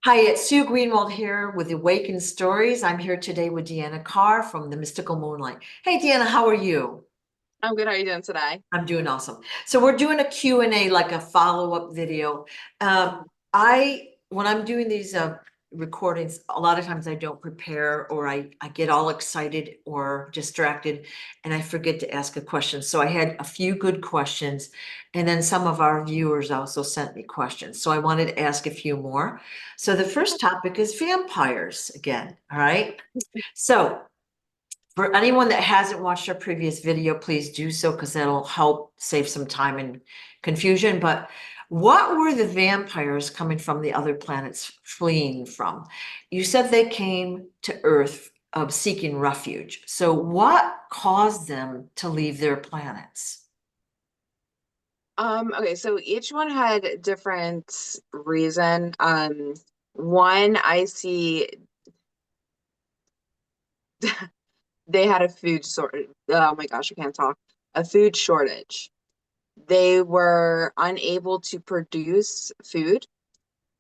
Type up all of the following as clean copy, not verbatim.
Hi, it's Sue Greenwald here with Awakened Stories. I'm here today with Deanna Carr from the Mystical Moonlight. Hey, Deanna, how are you? I'm good. How are you doing today? I'm doing awesome. So we're doing a Q&A, like a follow-up video. When I'm doing these recordings, a lot of times I don't prepare or I get all excited or distracted and I forget to ask a question. So I had a few good questions and then some of our viewers also sent me questions. So I wanted to ask a few more. So the first topic is vampires again, all right? So for anyone that hasn't watched our previous video, please do so because that'll help save some time and confusion. But what were the vampires coming from the other planets fleeing from? You said they came to Earth seeking refuge. So what caused them to leave their planets? Okay, so each one had a different reason. One I see they had a food sort oh my gosh, I can't talk. A food shortage. They were unable to produce food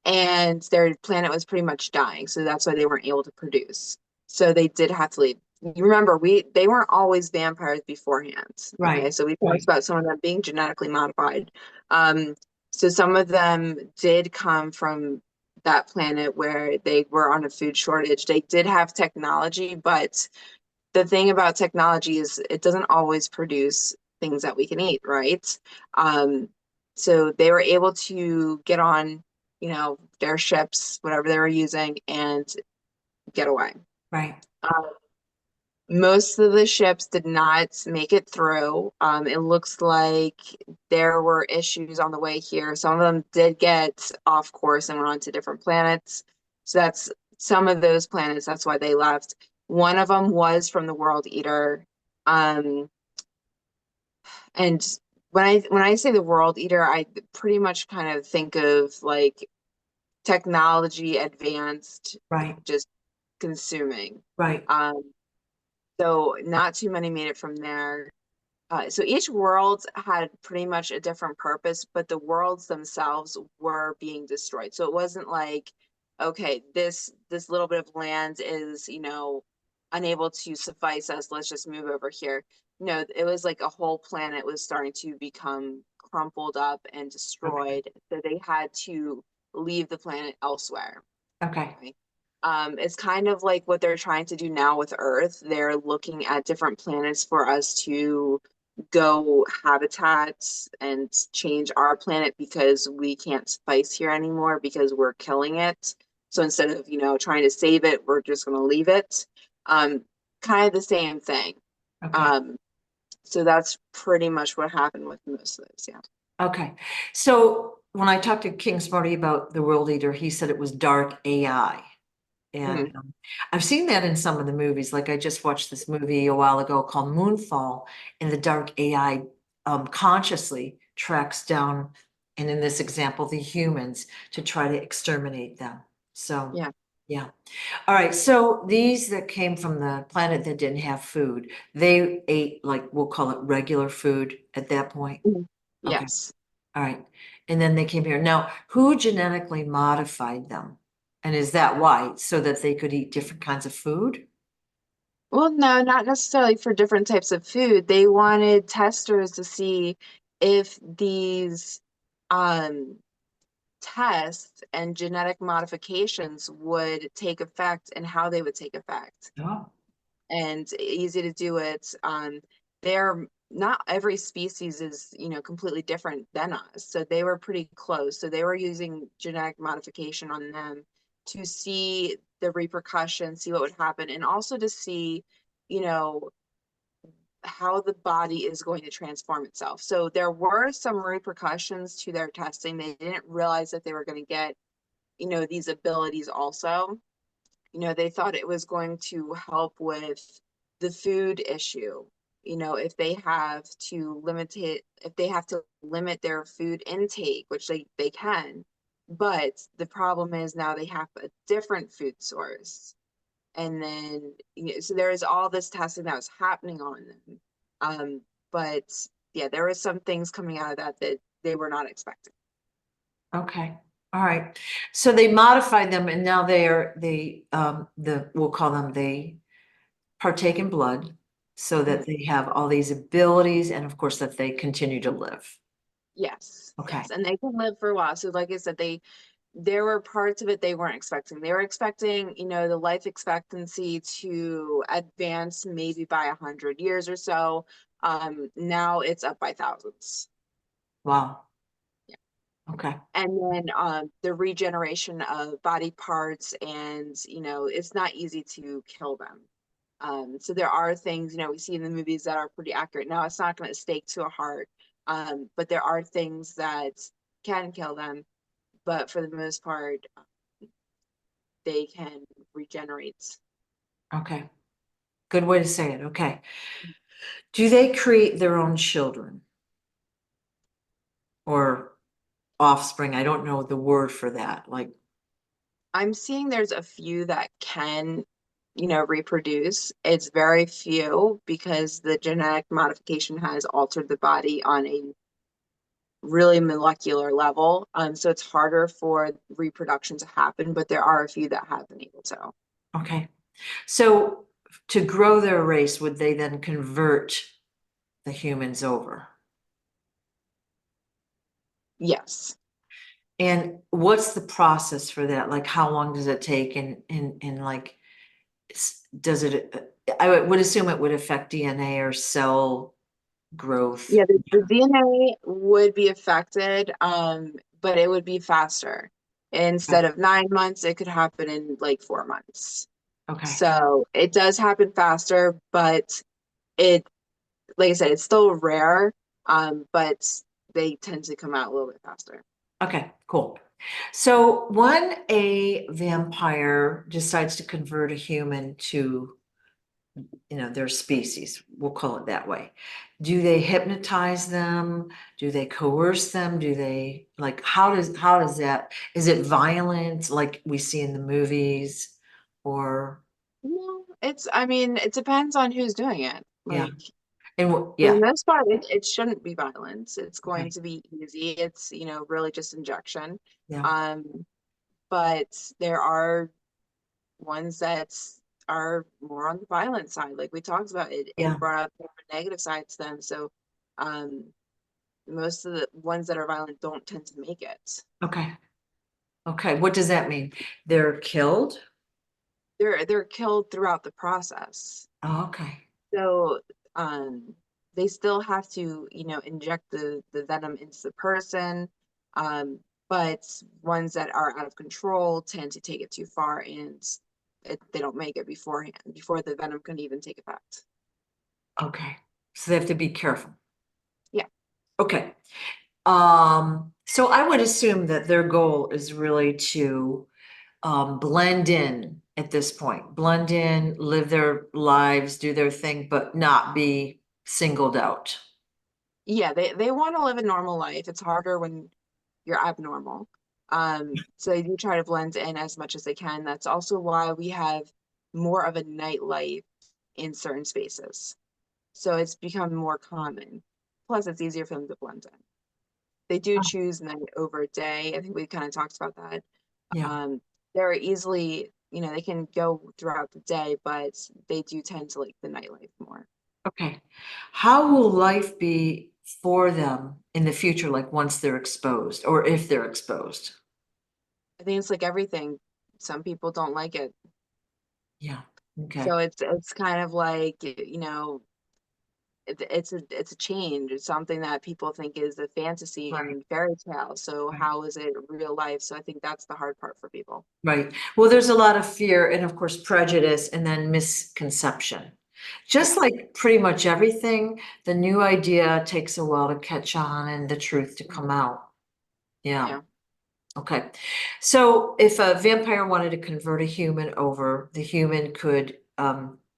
and their planet was pretty much dying, so that's why they weren't able to produce. So they did have to leave. You remember, we they weren't always vampires beforehand. Okay, Right, so we talked right. about some of them being genetically modified. Um, so some of them did come from that planet where they were on a food shortage. They did have technology, but the thing about technology is it doesn't always produce things that we can eat, right? Um, so they were able to get on, their ships, whatever they were using, and get away. Right. Um, Most of the ships did not make it through. It looks like there were issues on the way here. Some of them did get off course and went on to different planets. So that's some of those planets. That's why they left. One of them was from the World Eater. Um, and when I say the World Eater, I pretty much kind of think of like technology advanced, Right. just consuming. Right. Um, so not too many made it from there. So each world had pretty much a different purpose, but the worlds themselves were being destroyed. So it wasn't like, okay, this little bit of land is, unable to suffice us. Let's just move over here. No, it was like a whole planet was starting to become crumpled up and Okay. destroyed. So they had to leave the planet elsewhere. Okay. Okay. It's kind of like what they're trying to do now with Earth. They're looking at different planets for us to go habitats and change our planet because we can't suffice here anymore because we're killing it. So instead of, trying to save it, we're just going to leave it. Um, Kind of the same thing. Okay. Um, so that's pretty much what happened with most of those. Yeah. Okay. So when I talked to King Smarty about the world leader, he said it was dark AI. And Mhm. I've seen that in some of the movies. Like I just watched this movie a while ago called Moonfall, and the dark AI consciously tracks down, and in this example, the humans to try to exterminate them. So, Yeah. yeah. All right. So these that came from the planet that didn't have food, they ate like we'll call it regular food at that point. Mhm. Okay. Yes. All right. And then they came here. Now, who genetically modified them? And is that why? So that they could eat different kinds of food? Well, no, not necessarily for different types of food. They wanted testers to see if these um, tests and genetic modifications would take effect and how they would take effect. Oh, And easy to do it. They're not every species is, completely different than us. So they were pretty close. So they were using genetic modification on them to see the repercussions, see what would happen, and also to see, you know, how the body is going to transform itself. So there were some repercussions to their testing. They didn't realize that they were going to get, these abilities also. They thought it was going to help with the food issue. If they have to limit it, if they have to limit their food intake, which they can, but the problem is now they have a different food source. And then, so there is all this testing that was happening on them. But yeah, there were some things coming out of that that they were not expecting. okay. All right. So they modified them and now we'll call them, they partake in blood so that Mhm. they have all these abilities and of course that they continue to live. Yes, Okay. yes, and they can live for a while. So like I said, there were parts of it they weren't expecting. They were expecting, the life expectancy to advance maybe by 100 years or so. Now it's up by thousands. Wow. Yeah. Okay. And then the regeneration of body parts, and it's not easy to kill them. So there are things, we see in the movies that are pretty accurate. Now it's not going to stake to a heart, but there are things that can kill them. But for the most part, they can regenerate. Okay. Good way to say it. Okay. Do they create their own children or offspring? I don't know the word for that. Like, I'm seeing there's a few that can, reproduce. It's very few because the genetic modification has altered the body on a really molecular level. So it's harder for reproduction to happen, but there are a few that have been able to. okay. So to grow their race, would they then convert the humans over? Yes. And what's the process for that? Like, how long does it take? And like, does it, I would assume it would affect DNA or cell growth. Yeah, the DNA would be affected, but it would be faster. Okay. Instead of 9 months, it could happen in like 4 months. Okay. So it does happen faster, but it, like I said, it's still rare, but they tend to come out a little bit faster. Okay, cool. So when a vampire decides to convert a human to, their species, we'll call it that way. Do they hypnotize them? Do they coerce them? Do they like how does that, is it violent like we see in the movies? Or No, I mean, it depends on who's doing it. yeah. Like, And for the yeah, most part, it shouldn't be violence. It's going okay. to be easy. It's, really just injection. Yeah, Um, but there are ones that are more on the violent side. Like we talked about, it yeah. brought up more negative sides to them. So um, most of the ones that are violent don't tend to make it. Okay. Okay. What does that mean? They're killed? They're killed throughout the process. Oh, okay. So they still have to, inject the venom into the person. But ones that are out of control tend to take it too far, and they don't make it beforehand, before the venom can even take effect. Okay. So they have to be careful. Yeah. Okay. So I would assume that their goal is really to blend in at this point, blend in, live their lives, do their thing, but not be singled out. Yeah, they want to live a normal life. It's harder when you're abnormal. So they do try to blend in as much as they can. That's also why we have more of a nightlife in certain spaces. So it's become more common. Plus, it's easier for them to blend in. They do choose night over day. I think we kind of talked about that. Yeah. Um, they're easily, they can go throughout the day, but they do tend to like the nightlife more. Okay. How will life be for them in the future, like once they're exposed or if they're exposed? I think it's like everything. Some people don't like it. Yeah. Okay. So it's kind of like, it's a change. It's something that people think is a fantasy Right. and fairy tale. So Right. how is it real life? So I think that's the hard part for people. Right. Well, there's a lot of fear and of course prejudice and then misconception. Yeah. Just like pretty much everything, the new idea takes a while to catch on and the truth to come out. Yeah. Yeah. Okay. So if a vampire wanted to convert a human over, the human could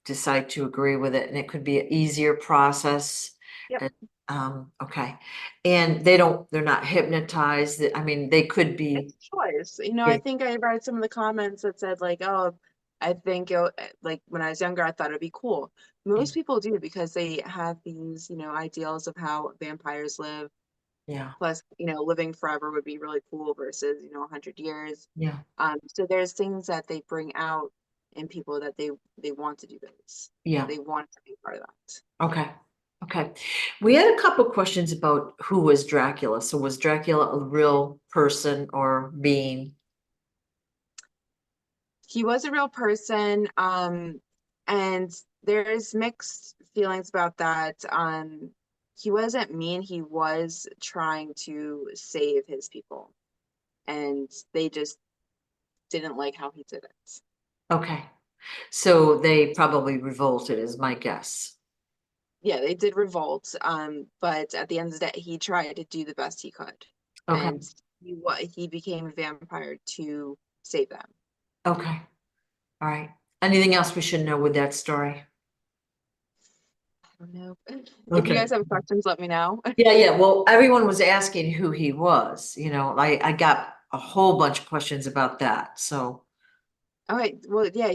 decide to agree with it and it could be an easier process. Yep. And, okay. And they're not hypnotized. I mean, they could be. It's a choice. I Yeah. think I read some of the comments that said like, oh, I think like when I was younger, I thought it'd be cool. Yeah. Most people do because they have these, ideals of how vampires live. Yeah, Plus, living forever would be really cool versus, 100 years. yeah, So there's things that they bring out in people that they want to do this. yeah. They want to be part of that. Okay. Okay. We had a couple questions about who was Dracula. So was Dracula a real person or being? He was a real person, and there's mixed feelings about that. He wasn't mean, he was trying to save his people, and they just didn't like how he did it. Okay. So they probably revolted is my guess. Yeah, they did revolt, but at the end of the day, he tried to do the best he could, Okay. and he became a vampire to save them. Okay. All right. Anything else we should know with that story? I don't know. If you Okay. guys have questions, let me know. Yeah, yeah. Well, everyone was asking who he was. I got a whole bunch of questions about that. So, All right. Well, yeah,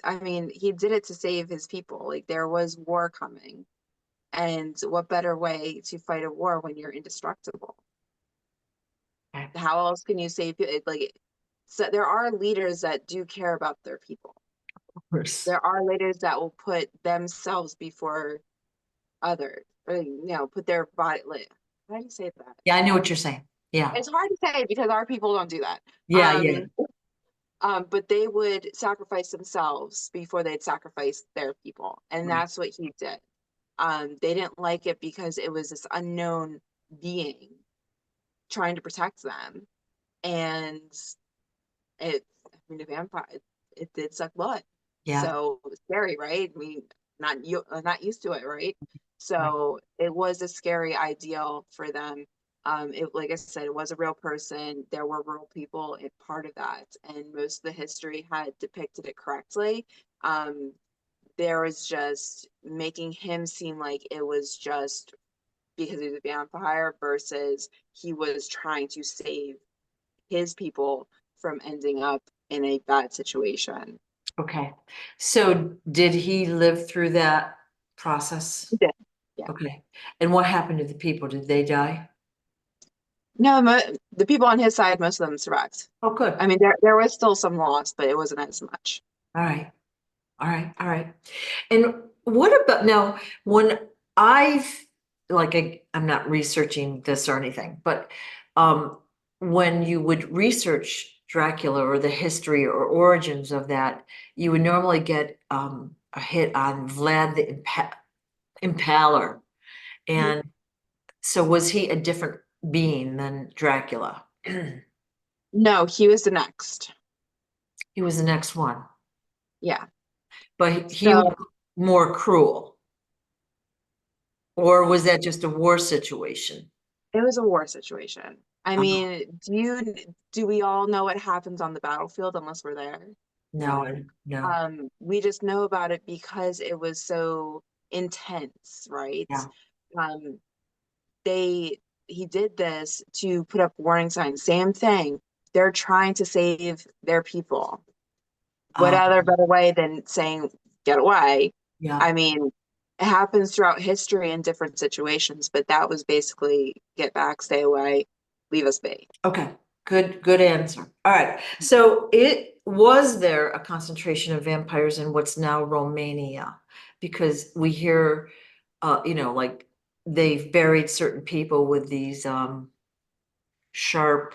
I mean, he did it to save his people. Like there was war coming. And what better way to fight a war when you're indestructible? okay, How else can you save it? Like, so there are leaders that do care about their people. of course. There are leaders that will put themselves before others, or put their body. Like, how do you say that? Yeah, I know what you're saying. Yeah. It's hard to say because our people don't do that. Yeah, yeah. But they would sacrifice themselves before they'd sacrifice their people. And Right. that's what he did. They didn't like it because it was this unknown being trying to protect them. And I mean, a vampire, it did suck blood. Yeah. So it was scary, right? I mean, not used to it, right? Right. So it was a scary ideal for them. Like I said, it was a real person. There were real people in part of that, and most of the history had depicted it correctly. Um, there was just making him seem like it was just because he was a vampire versus he was trying to save his people from ending up in a bad situation. Okay. So did he live through that process? He did. Yeah. Okay. And what happened to the people? Did they die? No, the people on his side, most of them survived. Oh, good. I mean, there was still some loss, but it wasn't as much. All right. All right. All right. And what about now when I've I'm not researching this or anything, but um when you would research Dracula or the history or origins of that, you would normally get a hit on Vlad the Impaler. Mhm. And so was he a different being than Dracula? No, he was the next. He was the next one, Yeah. but he was So more cruel. Or was that just a war situation? it was a war situation. I Uh, mean, do we all know what happens on the battlefield unless we're there? no, No. no. We just know about it because it was so intense, right? Yeah. Um, they he did this to put up warning signs. Same thing. They're trying to save their people. What Um, other better way than saying get away? yeah. I mean, it happens throughout history in different situations, but that was basically get back, stay away, leave us be. Okay. Good answer. All right. So it was there a concentration of vampires in what's now Romania? Because we hear like they've buried certain people with these sharp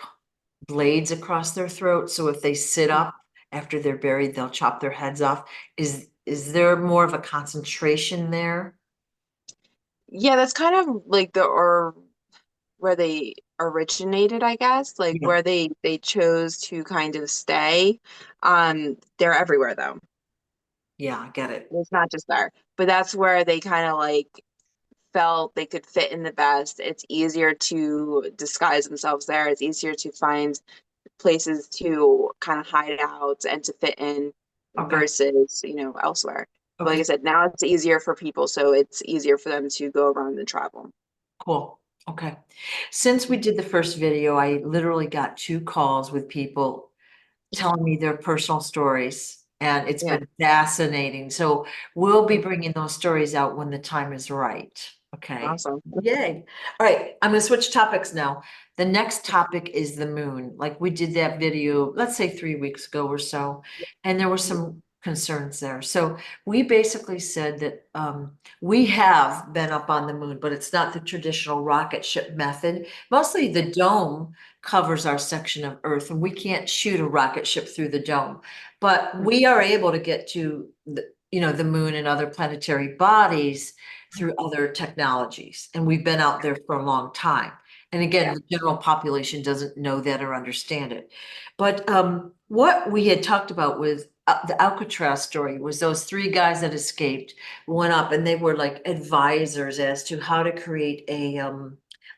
blades across their throat. So if they sit up after they're buried, they'll chop their heads off. Is there more of a concentration there? Yeah, that's kind of like the or where they originated, I guess, like Yeah. where they chose to kind of stay. They're everywhere though. Yeah, I get it. It's not just there, but that's where they kind of like felt they could fit in the best. It's easier to disguise themselves there. It's easier to find places to kind of hide out and to fit in Okay. versus, elsewhere. But like I Okay. said, now it's easier for people, so it's easier for them to go around and travel. Cool. Okay. Since we did the first video, I literally got 2 calls with people telling me their personal stories, and it's Yeah. been fascinating. So we'll be bringing those stories out when the time is right. Okay, Awesome. yay. All right, I'm gonna switch topics now. The next topic is the moon. Like we did that video, let's say 3 weeks ago or so, and there were some concerns there. So we basically said that we have been up on the moon, but it's not the traditional rocket ship method. Mostly the dome covers our section of Earth, and we can't shoot a rocket ship through the dome. But we are able to get to the moon and other planetary bodies through other technologies. And we've been out there for a long time. And again, Yeah. the general population doesn't know that or understand it. But what we had talked about with the Alcatraz story was those three guys that escaped went up and they were like advisors as to how to create a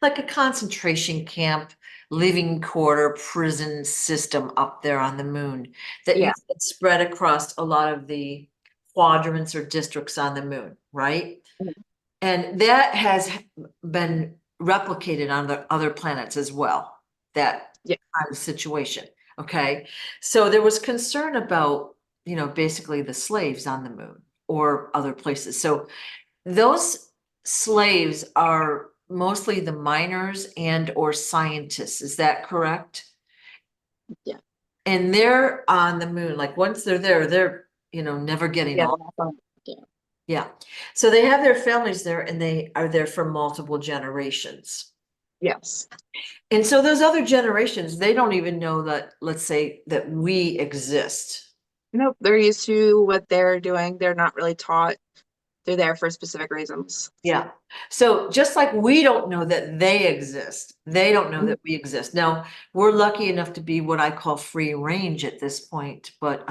like a concentration camp, living quarter prison system up there on the moon that you Yeah. could spread across a lot of the quadrants or districts on the moon, right? And that has been replicated on the other planets as well, that Yeah. kind of situation. Okay. So there was concern about, basically the slaves on the moon or other places. So those slaves are mostly the miners and or scientists. Is that correct? Yeah. And they're on the moon. Like once they're there, they're, never getting Yeah. off. That's awesome. Yeah. Yeah. So they have their families there and they are there for multiple generations. Yes. And so those other generations, they don't even know that, let's say, that we exist. Nope. They're used to what they're doing. They're not really taught. They're there for specific reasons. Yeah. So just like we don't know that they exist, they don't know Mhm. that we exist. Now, we're lucky enough to be what I call free range at this point, but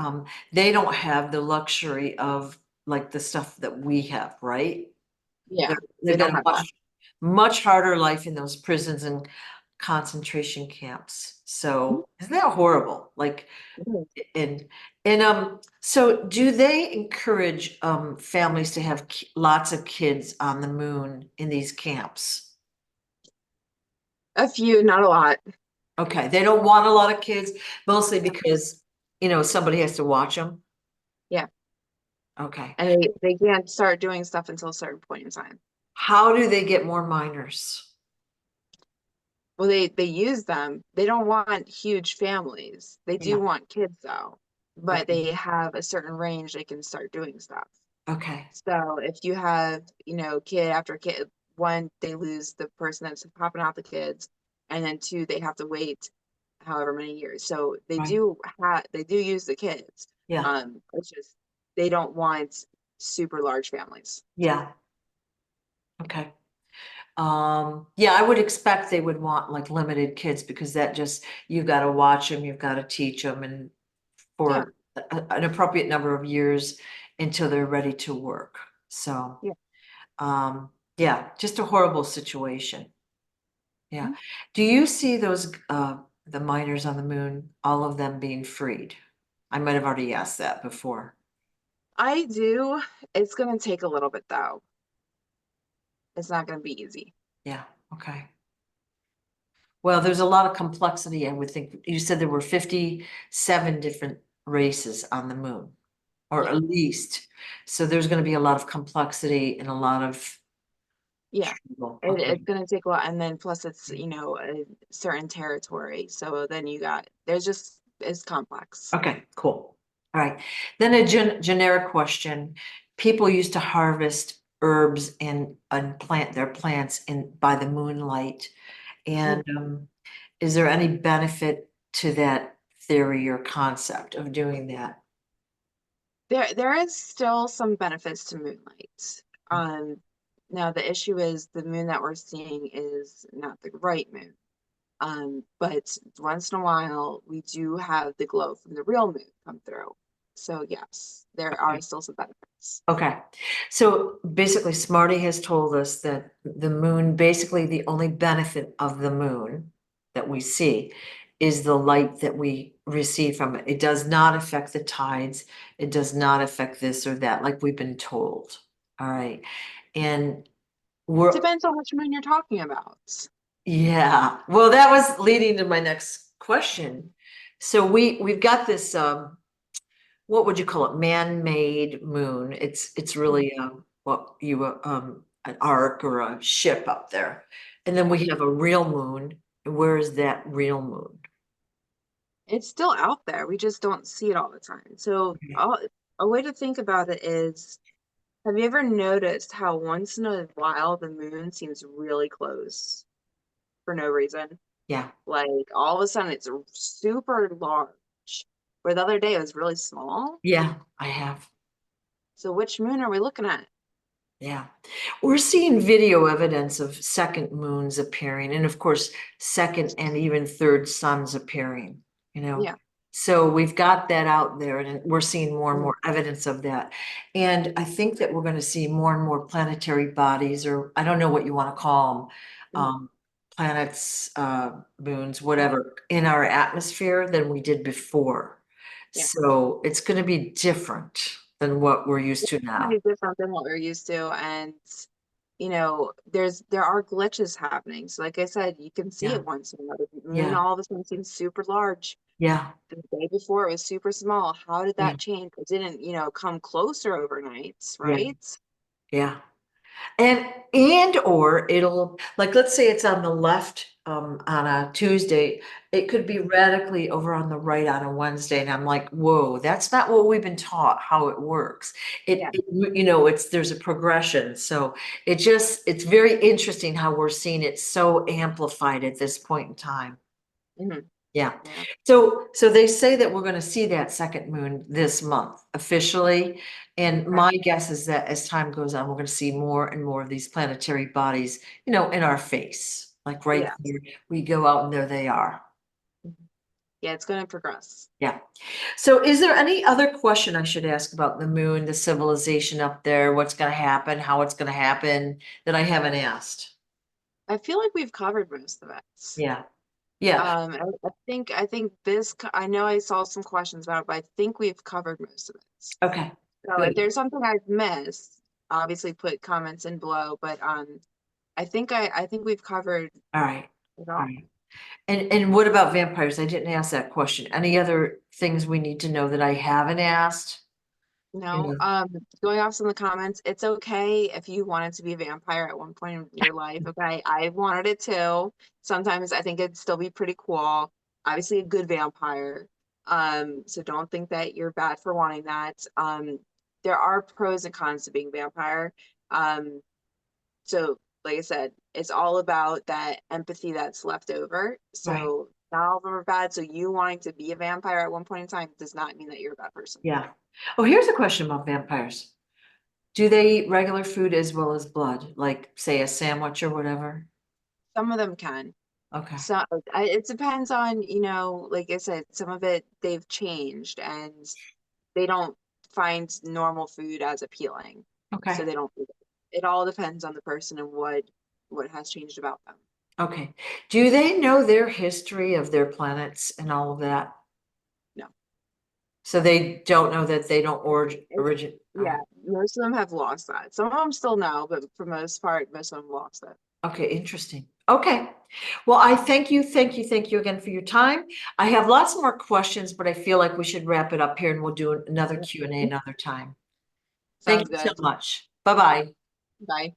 they don't have the luxury of like the stuff that we have, right? Yeah. They They've got don't a have that. much harder life in those prisons and concentration camps. So isn't that horrible? Like, Mhm. and so do they encourage families to have lots of kids on the moon in these camps? A few, not a lot. Okay, they don't want a lot of kids, mostly because somebody has to watch them. Yeah. Okay. And they can't start doing stuff until a certain point in time. How do they get more minors? Well, they use them. They don't want huge families. They do Yeah. want kids though, but Okay. they have a certain range they can start doing stuff. Okay. So if you have, kid after kid, one, they lose the person that's popping out the kids, and then two, they have to wait however many years. So Right. they do use the kids. Yeah. It's just they don't want super large families. Yeah. Okay. Yeah, I would expect they would want like limited kids because that just, you've got to watch them, you've got to teach them and Yeah, for an appropriate number of years until they're ready to work. So, yeah. yeah, just a horrible situation. Yeah. Mhm. Do you see those, the miners on the moon, all of them being freed? I might have already asked that before. I do. It's gonna take a little bit though. It's not gonna be easy. Yeah. Okay. Well, there's a lot of complexity, I would think. You said there were 57 different races on the moon, or Yeah, at least. So there's going to be a lot of complexity and a lot of yeah. trouble. It's Okay. gonna take a lot, and then plus it's, a certain territory. So then there's just it's complex. Okay, cool. All right. Then a generic question. People used to harvest herbs and plant their plants in by the moonlight. Mhm. And is there any benefit to that theory or concept of doing that? There is still some benefits to moonlight. Um, Now the issue is the moon that we're seeing is not the right moon. But once in a while we do have the glow from the real moon come through. So yes, there are still some benefits. Okay, so basically Smarty has told us that the moon, basically the only benefit of the moon that we see is the light that we receive from it. It does not affect the tides. It does not affect this or that, like we've been told. All right. And we're, Depends on which moon you're talking about. yeah, well, that was leading to my next question. So we've got this what would you call it? Man-made moon. It's really what you an arc or a ship up there. And then we have a real moon. And where is that real moon? It's still out there. We just don't see it all the time. So Okay. a way to think about it is, have you ever noticed how once in a while the moon seems really close for no reason? Yeah, Like all of a sudden it's super large, where the other day it was really small. yeah, I have. So which moon are we looking at? Yeah. We're seeing video evidence of second moons appearing, and of course, second and even third suns appearing, you know. Yeah. So we've got that out there, and we're seeing more and Mhm. more evidence of that. And I think that we're going to see more and more planetary bodies, or I don't know what you want to call them, Mhm. planets, moons, Yeah. whatever, in our atmosphere than we did before. Yeah. So it's going to be different than what we're used to now. Pretty different than what we're used to. And there are glitches happening. So like I said, you can see Yeah, it once in a while. The moon yeah, all of a sudden seems super large. yeah, The day before it was super small. How did yeah, that change? It didn't, come closer overnight, yeah, right? yeah. And or it'll, like, let's say it's on the left on a Tuesday, it could be radically over on the right on a Wednesday, and I'm like, whoa, that's not what we've been taught how it works. Yeah. It's there's a progression. So it's very interesting how we're seeing it so amplified at this point in time. Hmm. Yeah. Yeah. So they say that we're going to see that second moon this month officially. And Okay. my guess is that as time goes on, we're going to see more and more of these planetary bodies, in our face. Like right Yeah. here, we go out and there they are. Mhm. Yeah, it's going to progress. Yeah. So is there any other question I should ask about the moon, the civilization up there, what's going to happen, how it's going to happen that I haven't asked? I feel like we've covered most of it. Yeah. Yeah. I think I know I saw some questions about it, but I think we've covered most of it. Okay. So if Good. there's something I've missed, obviously put comments in below, but I think we've covered All right. it All all. right. And what about vampires? I didn't ask that question. Any other things we need to know that I haven't asked? No, Yeah. going off some of the comments, it's okay if you wanted to be a vampire at one point in your life. Okay, I wanted it too. Sometimes I think it'd still be pretty cool. Obviously, a good vampire. So don't think that you're bad for wanting that. There are pros and cons to being a vampire. Um, so like I said, it's all about that empathy that's left over. Right. So not all of them are bad. So you wanting to be a vampire at one point in time does not mean that you're a bad person. Yeah. Oh, here's a question about vampires. Do they eat regular food as well as blood, like say a sandwich or whatever? Some of them can. Okay. So it depends on, like I said, some of it they've changed and they don't find normal food as appealing. So Okay. they don't eat it. It all depends on the person and what has changed about them. Okay. Do they know their history of their planets and all of that? No. So they don't know that they don't It's, origin. yeah, most of them have lost that. Some of them still know, but for most part, most of them lost it. Okay, interesting. Okay. Well, I thank you again for your time. I have lots more questions, but I feel like we should wrap it up here and we'll do another Q&A another time. Thank Sounds you so good. much. Bye-bye. Bye.